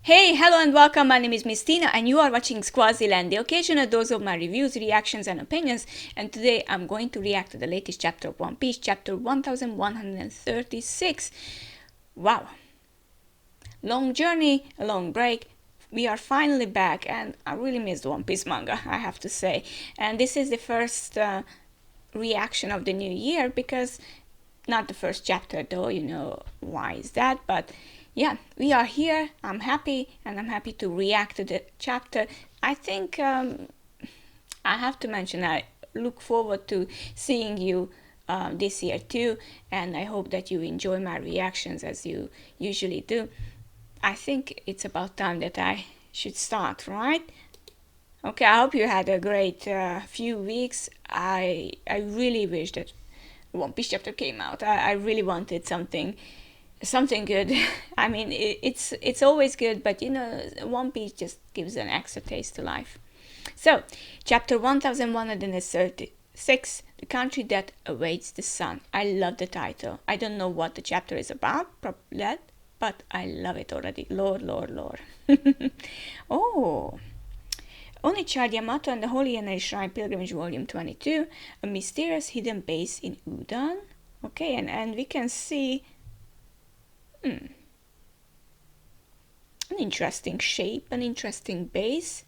Hey, hello and welcome. My name is Miss Tina and you are watching Squaziland, the occasional dose of my reviews, reactions and opinions. And today I'm going to react to the latest chapter of One Piece, chapter 1136. Wow. Long journey, a long break. We are finally back and I really missed One Piece manga, I have to say. And this is the first reaction of the new year because not the first chapter though, you know why is that, but yeah, we are here. I'm happy and I'm happy to react to the chapter. I think I have to mention I look forward to seeing you this year too, and I hope that you enjoy my reactions as you usually do. I think it's about time that I should start, right? Okay, I hope you had a great few weeks. I really wish that One Piece chapter came out. I really wanted something good. I mean, it's always good, but you know, One Piece just gives an extra taste to life. So, chapter 1136, The Country That Awaits the Sun. I love the title. I don't know what the chapter is about, probably that, but I love it already. Lord, Lord, Lord. Oh, Onichard Yamato and the Holy Energy Shrine Pilgrimage Volume 22, a mysterious hidden base in Udon. Okay, and we can see an interesting shape, an interesting base.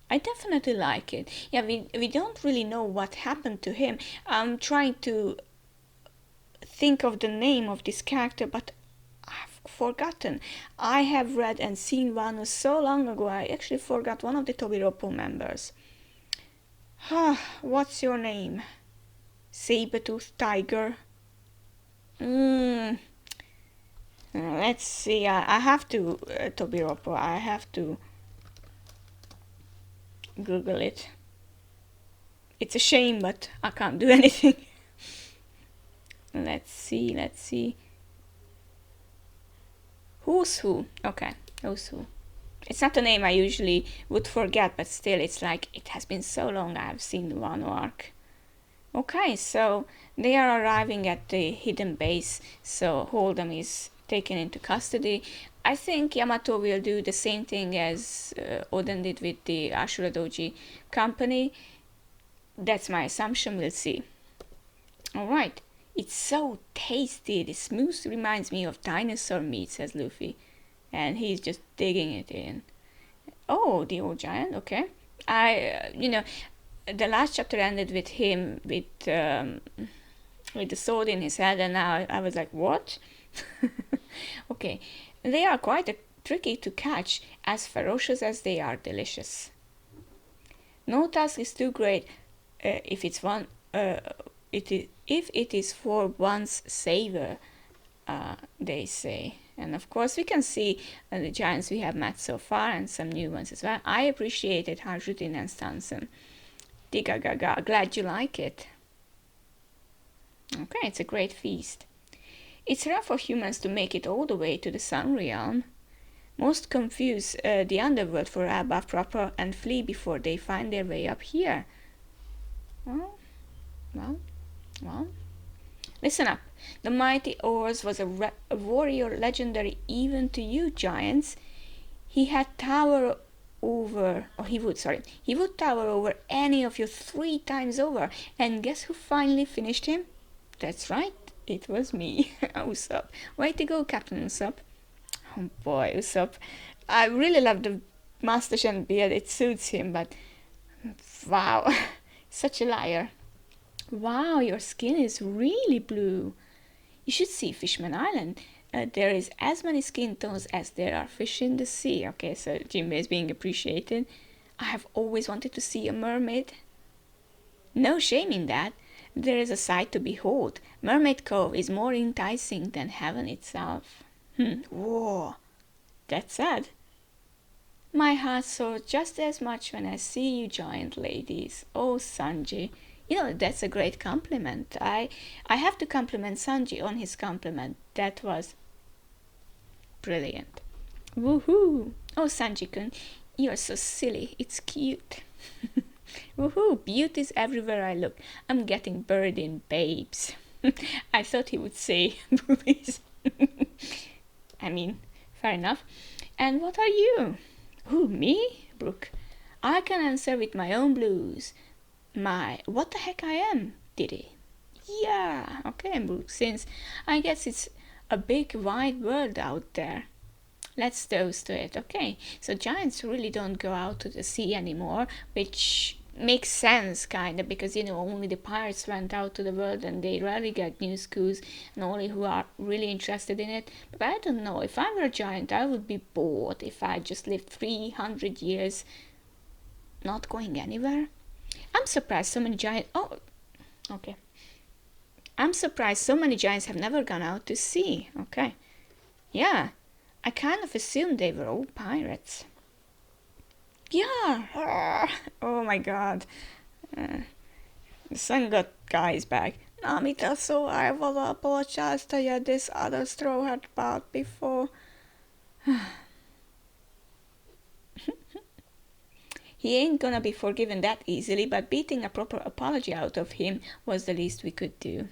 I definitely like it. Yeah, we don't really know what happened to him. I'm trying to think of the name of this character, but I've forgotten. I have read and seen Wano so long ago, I actually forgot one of the Tobiropo members. What's your name? Saber-tooth tiger? Let's see. I have to, Tobiropo, I have to Google it. It's a shame, but I can't do anything. Let's see. Who's who? Okay, who's who? It's not a name I usually would forget, but still, it's like it has been so long I've seen one arc. Okay, so they are arriving at the hidden base, so Hold'em is taken into custody. I think Yamato will do the same thing as Oden did with the Ashura Doji company. That's my assumption, we'll see. Alright, it's so tasty. The smooth reminds me of dinosaur meat, says Luffy. And he's just digging it in. Oh, the old giant, okay. The last chapter ended with him with the sword in his head, and now I was like, what? Okay, they are quite tricky to catch, as ferocious as they are delicious. No task is too great if it's one. If it is for one's savor, they say. And of course, we can see the giants we have met so far and some new ones as well. I appreciated Harjutin and Stanson. Diga gaga, glad you like it. Okay, it's a great feast. It's rare for humans to make it all the way to the Sun Realm. Most confuse the underworld for Abba proper and flee before they find their way up here. Well. Listen up. The mighty Oars was a warrior legendary even to you, giants. He would tower over any of you 3 times over. And guess who finally finished him? That's right, it was me, Usopp. Way to go, Captain Usopp. Oh boy, Usopp. I really love the mustache and beard, it suits him, but wow, such a liar. Wow, your skin is really blue. You should see Fishman Island. There is as many skin tones as there are fish in the sea. Okay, so Jinbei is being appreciated. I have always wanted to see a mermaid. No shame in that. There is a sight to behold. Mermaid Cove is more enticing than heaven itself. Whoa, that's sad. My heart soars just as much when I see you giant ladies. Oh, Sanji. You know, that's a great compliment. I have to compliment Sanji on his compliment. That was brilliant. Woohoo! Oh, Sanji-kun, you're so silly. It's cute. Woohoo! Beauty is everywhere I look. I'm getting buried in babes. I thought he would say boobies. I mean, fair enough. And what are you? Who, me? Brooke. I can answer with my own blues. What the heck I am, Diddy? Yeah, okay, Brooke, since I guess it's a big wide world out there. Let's toast to it, okay? So giants really don't go out to the sea anymore, which makes sense, kind of, because only the pirates went out to the world and they rarely get new schools and only who are really interested in it. But I don't know, if I were a giant, I would be bored if I just lived 300 years not going anywhere. I'm surprised so many giants. Oh, okay. I'm surprised so many giants have never gone out to sea. Okay. Yeah, I kind of assumed they were all pirates. Yeah. Oh my god. The sun god guy is back. Namita, so I will apologize to you. This other straw had bought before. He ain't gonna be forgiven that easily, but beating a proper apology out of him was the least we could do.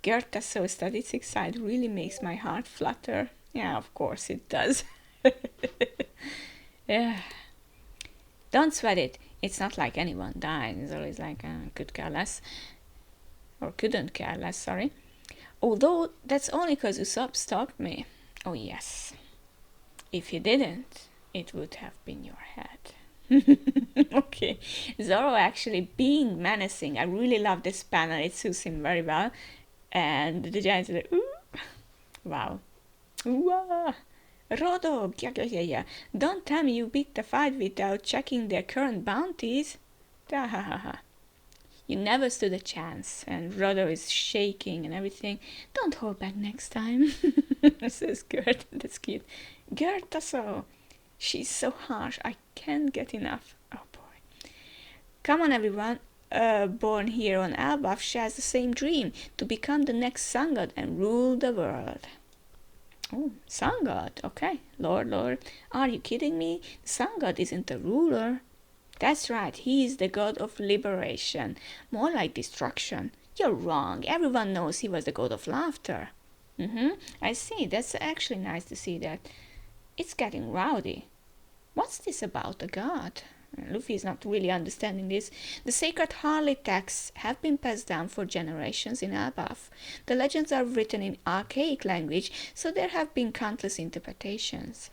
Gerta so statistic side really makes my heart flutter. Yeah, of course it does. Yeah. Don't sweat it. It's not like anyone died. It's always like, could care less. Or couldn't care less, sorry. Although, that's only because Usopp stopped me. Oh yes. If you didn't, it would have been your head. Okay. Zoro actually being menacing. I really love this panel. It suits him very well. And the giants are like, ooh. Wow. Ooh, Rodo, yeah. Don't tell me you beat the fight without checking their current bounties. You never stood a chance. And Rodo is shaking and everything. Don't hold back next time. Says Gert. That's cute. Gert also. She's so harsh. I can't get enough. Oh boy. Come on everyone. Born here on Elbaf shares the same dream. To become the next sun god and rule the world. Oh, sun god. Okay. Lord. Are you kidding me? The sun god isn't a ruler. That's right. He is the god of liberation. More like destruction. You're wrong. Everyone knows he was the god of laughter. I see. That's actually nice to see that. It's getting rowdy. What's this about a god? Luffy is not really understanding this. The sacred Harley texts have been passed down for generations in Elbaf. The legends are written in archaic language, so there have been countless interpretations.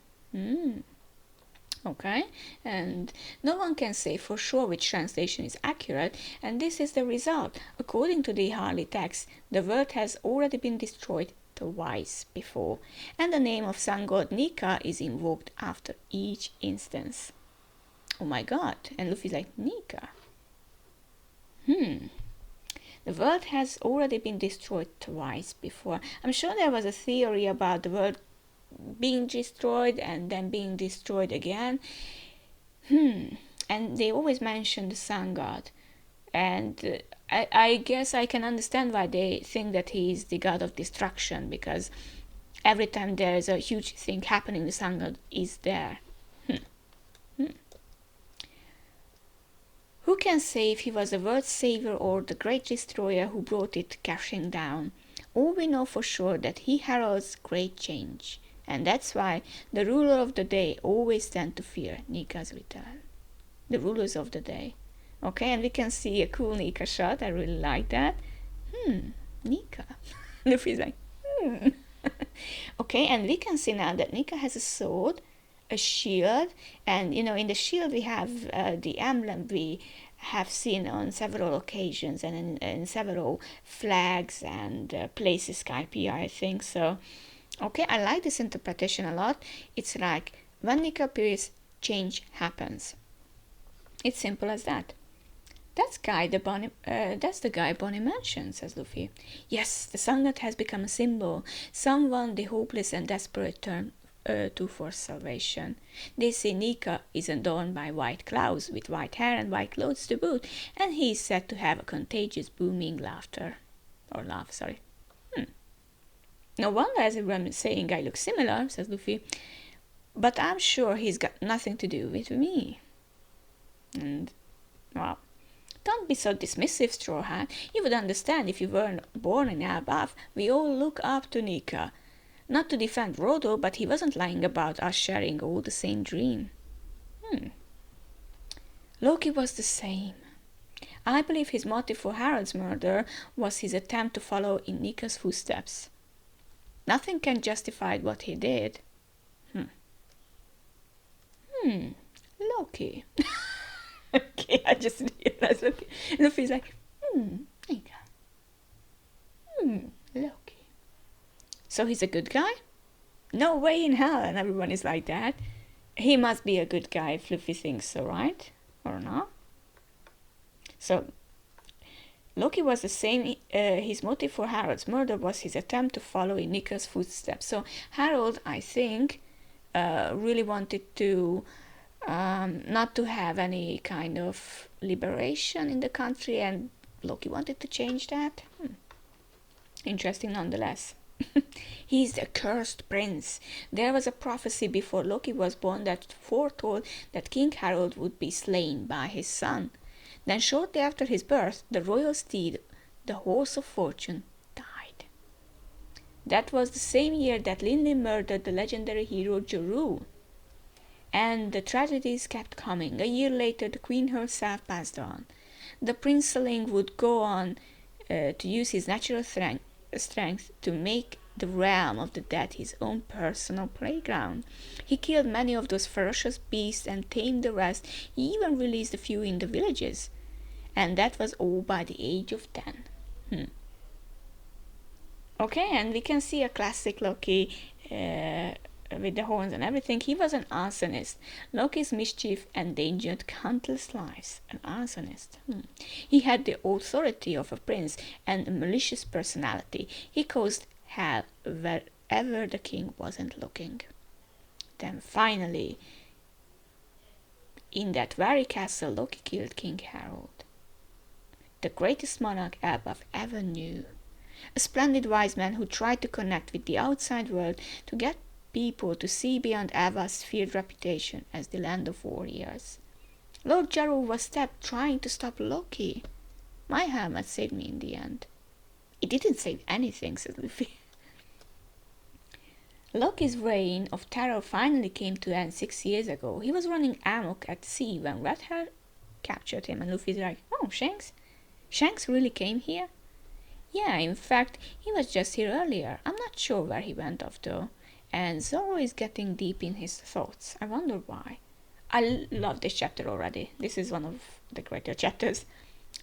Okay, and no one can say for sure which translation is accurate, and this is the result. According to the Harley text, the world has already been destroyed twice before, and the name of sun god Nika is invoked after each instance. Oh my god, and Luffy's like, Nika? The world has already been destroyed twice before. I'm sure there was a theory about the world being destroyed and then being destroyed again. And they always mention the sun god. And I guess I can understand why they think that he is the god of destruction, because every time there is a huge thing happening, the sun god is there. Who can say if he was the world's savior or the great destroyer who brought it crashing down? All we know for sure that he heralds great change. And that's why the ruler of the day always tend to fear Nika's return. The rulers of the day. Okay, and we can see a cool Nika shot. I really like that. Nika. Luffy's like, Okay, and we can see now that Nika has a sword, a shield, and in the shield we have the emblem we have seen on several occasions and in several flags and places, Skype, I think so. Okay, I like this interpretation a lot. It's like when Nika appears, change happens. It's simple as that. That's the guy Bonnie mentioned, says Luffy. Yes, the sun god has become a symbol, someone the hopeless and desperate turn to for salvation. They say Nika is adorned by white clouds with white hair and white clothes to boot, and he is said to have a contagious booming laughter. Or laugh, sorry. No wonder everyone is saying I look similar, says Luffy. But I'm sure he's got nothing to do with me. And, well, don't be so dismissive, Straw Hat. You would understand if you weren't born in Elbaf. We all look up to Nika. Not to defend Frodo, but he wasn't lying about us sharing all the same dream. Loki was the same. I believe his motive for Harald's murder was his attempt to follow in Nika's footsteps. Nothing can justify what he did. Loki. Okay, I just realized Loki. Luffy's like, Nika. Loki. So he's a good guy? No way in hell, and everyone is like that. He must be a good guy if Luffy thinks so, right? Or not? So, Loki was the same. His motive for Harald's murder was his attempt to follow in Nika's footsteps. So, Harald, I think, really wanted to not to have any kind of liberation in the country, and Loki wanted to change that. Interesting nonetheless. He's the cursed prince. There was a prophecy before Loki was born that foretold that King Harald would be slain by his son. Then shortly after his birth, the royal steed, the horse of fortune, died. That was the same year that Linley murdered the legendary hero Joru. And the tragedies kept coming. A year later, the queen herself passed on. The princeling would go on to use his natural strength to make the realm of the dead his own personal playground. He killed many of those ferocious beasts and tamed the rest. He even released a few in the villages. And that was all by the age of 10. Okay, and we can see a classic Loki with the horns and everything. He was an arsonist. Loki's mischief endangered countless lives. An arsonist. He had the authority of a prince and a malicious personality. He caused hell wherever the king wasn't looking. Then finally, in that very castle, Loki killed King Harald, the greatest monarch Elbaf ever knew. A splendid wise man who tried to connect with the outside world to get people to see beyond Elbaf's feared reputation as the land of warriors. Lord Jarl was stabbed trying to stop Loki. My helmet saved me in the end. It didn't save anything, said Luffy. Loki's reign of terror finally came to an end 6 years ago. He was running amok at sea when Red Hair captured him, and Luffy's like, "Oh, Shanks? Shanks really came here?" "Yeah, in fact, he was just here earlier. I'm not sure where he went off though." And Zoro is getting deep in his thoughts. I wonder why. I love this chapter already. This is one of the greater chapters.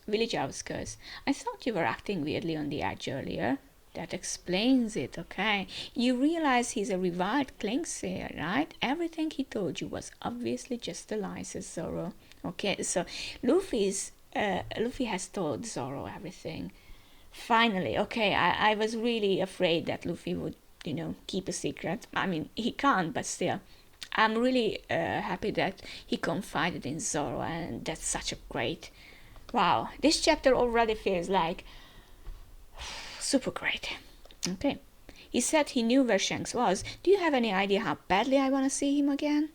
Village outskirts. I thought you were acting weirdly on the edge earlier. That explains it, okay? You realize he's a reviled Klingseer, right? Everything he told you was obviously just a lie, says Zoro. Okay, so Luffy has told Zoro everything. Finally, okay, I was really afraid that Luffy would, keep a secret. I mean, he can't, but still. I'm really happy that he confided in Zoro, and that's such a great... Wow, this chapter already feels like super great. Okay. He said he knew where Shanks was. Do you have any idea how badly I want to see him again?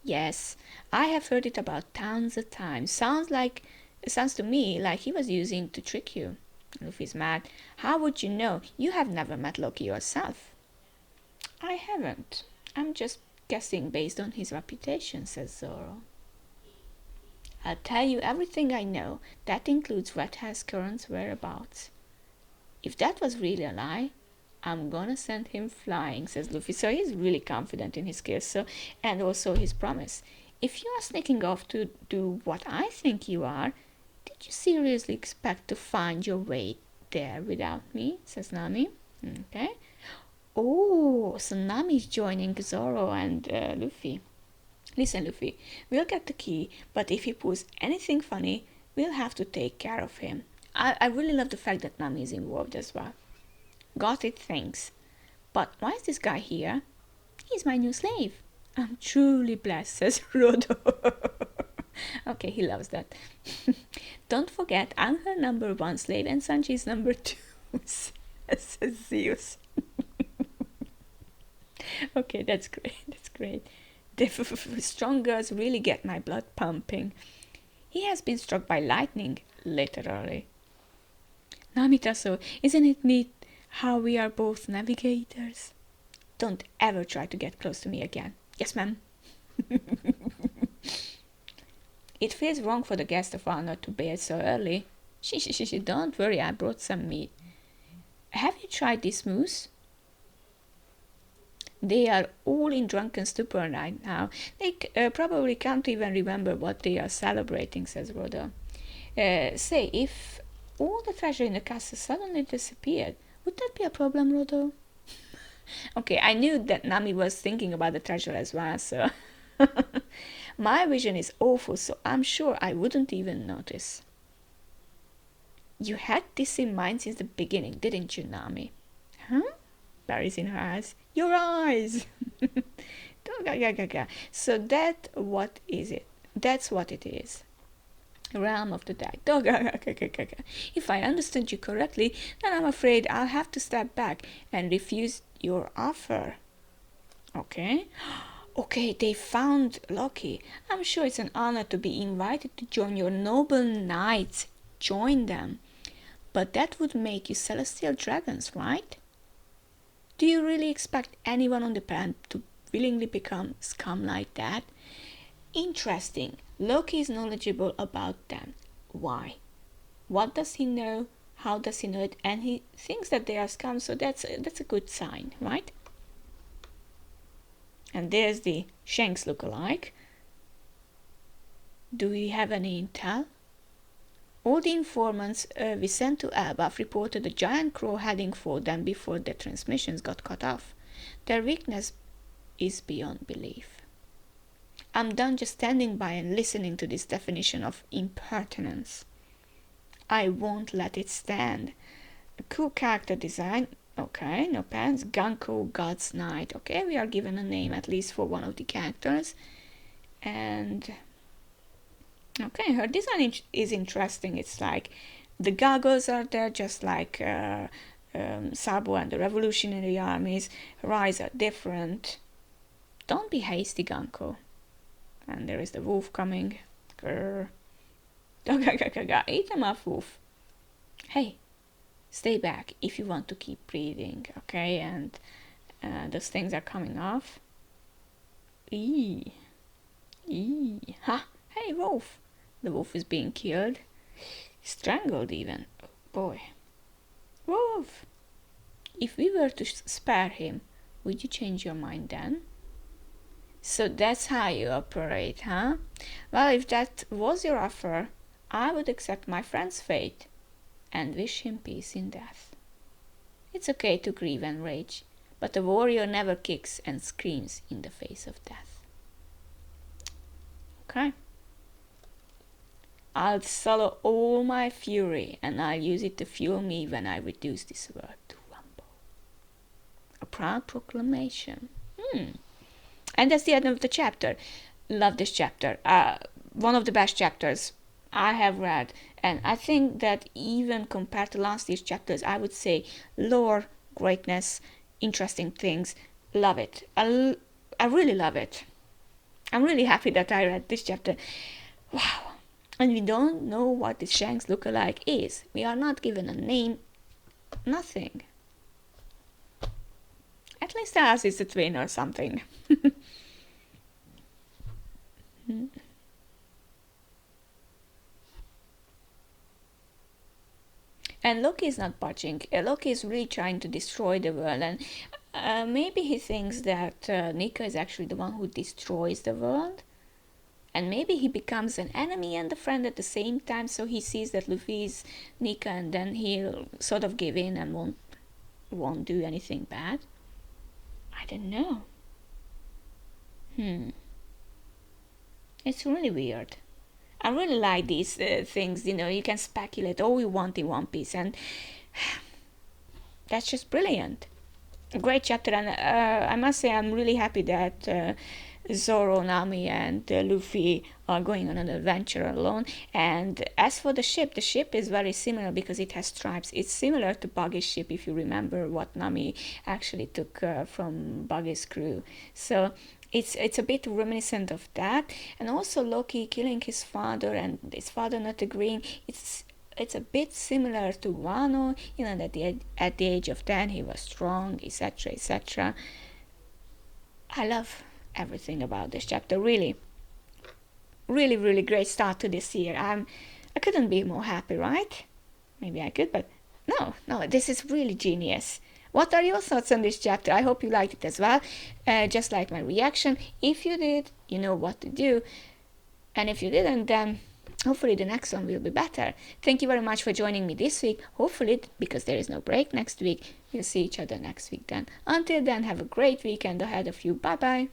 Yes, I have heard it about tons of times. Sounds to me like he was using to trick you. Luffy's mad. How would you know? You have never met Loki yourself. I haven't. I'm just guessing based on his reputation, says Zoro. I'll tell you everything I know. That includes Red Hair's current whereabouts. If that was really a lie, I'm gonna send him flying, says Luffy. So he's really confident in his skills, and also his promise. If you are sneaking off to do what I think you are, did you seriously expect to find your way there without me, says Nami. Okay. Oh, so Nami's joining Zoro and Luffy. Listen, Luffy, we'll get the key, but if he pulls anything funny, we'll have to take care of him. I really love the fact that Nami is involved as well. Got it, thanks. But why is this guy here? He's my new slave. I'm truly blessed, says Frodo. Okay, he loves that. Don't forget, I'm her number 1 slave and Sanji's number 2, says Zeus. Okay, that's great. That's great. The strong girls really get my blood pumping. He has been struck by lightning, literally. Namitaso, isn't it neat how we are both navigators? Don't ever try to get close to me again. Yes, ma'am. It feels wrong for the guest of honor to bed so early. Don't worry, I brought some meat. Have you tried this mousse? They are all in drunken stupor right now. They probably can't even remember what they are celebrating, says Rhoda. Say, if all the treasure in the castle suddenly disappeared, would that be a problem, Rhoda? Okay, I knew that Nami was thinking about the treasure as well, so... My vision is awful, so I'm sure I wouldn't even notice. You had this in mind since the beginning, didn't you, Nami? Huh? Barry's in her eyes. Your eyes! So what is it? That's what it is. Realm of the Dead. If I understand you correctly, then I'm afraid I'll have to step back and refuse your offer. Okay. Okay, they found Loki. I'm sure it's an honor to be invited to join your noble knights. Join them. But that would make you celestial dragons, right? Do you really expect anyone on the planet to willingly become scum like that? Interesting. Loki is knowledgeable about them. Why? What does he know? How does he know it? And he thinks that they are scum, so that's a good sign, right? And there's the Shanks look-alike. Do we have any intel? All the informants we sent to Elbaf reported a giant crow heading for them before their transmissions got cut off. Their weakness is beyond belief. I'm done just standing by and listening to this definition of impertinence. I won't let it stand. A cool character design. Okay, no pants. Gunko, God's Knight. Okay, we are given a name at least for one of the characters. And... okay, her design is interesting. It's like the goggles are there, just like Sabo and the Revolutionary Armies. Her eyes are different. Don't be hasty, Gunko. And there is the wolf coming. Grrr. Eat them up, wolf. Hey, stay back if you want to keep breathing, okay? And those things are coming off. Eee. Ha! Hey, wolf. The wolf is being killed. Strangled even. Oh, boy. Wolf! If we were to spare him, would you change your mind then? So that's how you operate, huh? Well, if that was your offer, I would accept my friend's fate and wish him peace in death. It's okay to grieve and rage, but a warrior never kicks and screams in the face of death. Okay. I'll swallow all my fury and I'll use it to fuel me when I reduce this world to rumble. A proud proclamation. And that's the end of the chapter. Love this chapter. One of the best chapters I have read. And I think that even compared to last year's chapters, I would say lore, greatness, interesting things. Love it. I really love it. I'm really happy that I read this chapter. Wow. And we don't know what this Shanks look-alike is. We are not given a name. Nothing. At least tell us it's a twin or something. And Loki is not budging. Loki is really trying to destroy the world, and maybe he thinks that Nika is actually the one who destroys the world, and maybe he becomes an enemy and a friend at the same time, so he sees that Luffy is Nika, and then he'll sort of give in and won't do anything bad. I don't know. It's really weird. I really like these things, you can speculate all you want in One Piece, and that's just brilliant. A great chapter, and I must say I'm really happy that Zoro, Nami, and Luffy are going on an adventure alone. And as for the ship is very similar because it has stripes. It's similar to Buggy's ship, if you remember what Nami actually took from Buggy's crew. So it's a bit reminiscent of that. And also Loki killing his father and his father not agreeing. It's a bit similar to Wano, that at the age of 10 he was strong, etc., etc. I love everything about this chapter. Really, really, really great start to this year. I couldn't be more happy, right? Maybe I could, but no, this is really genius. What are your thoughts on this chapter? I hope you liked it as well, just like my reaction. If you did, you know what to do. And if you didn't, then hopefully the next one will be better. Thank you very much for joining me this week. Hopefully, because there is no break next week, we'll see each other next week then. Until then, have a great weekend ahead of you. Bye bye.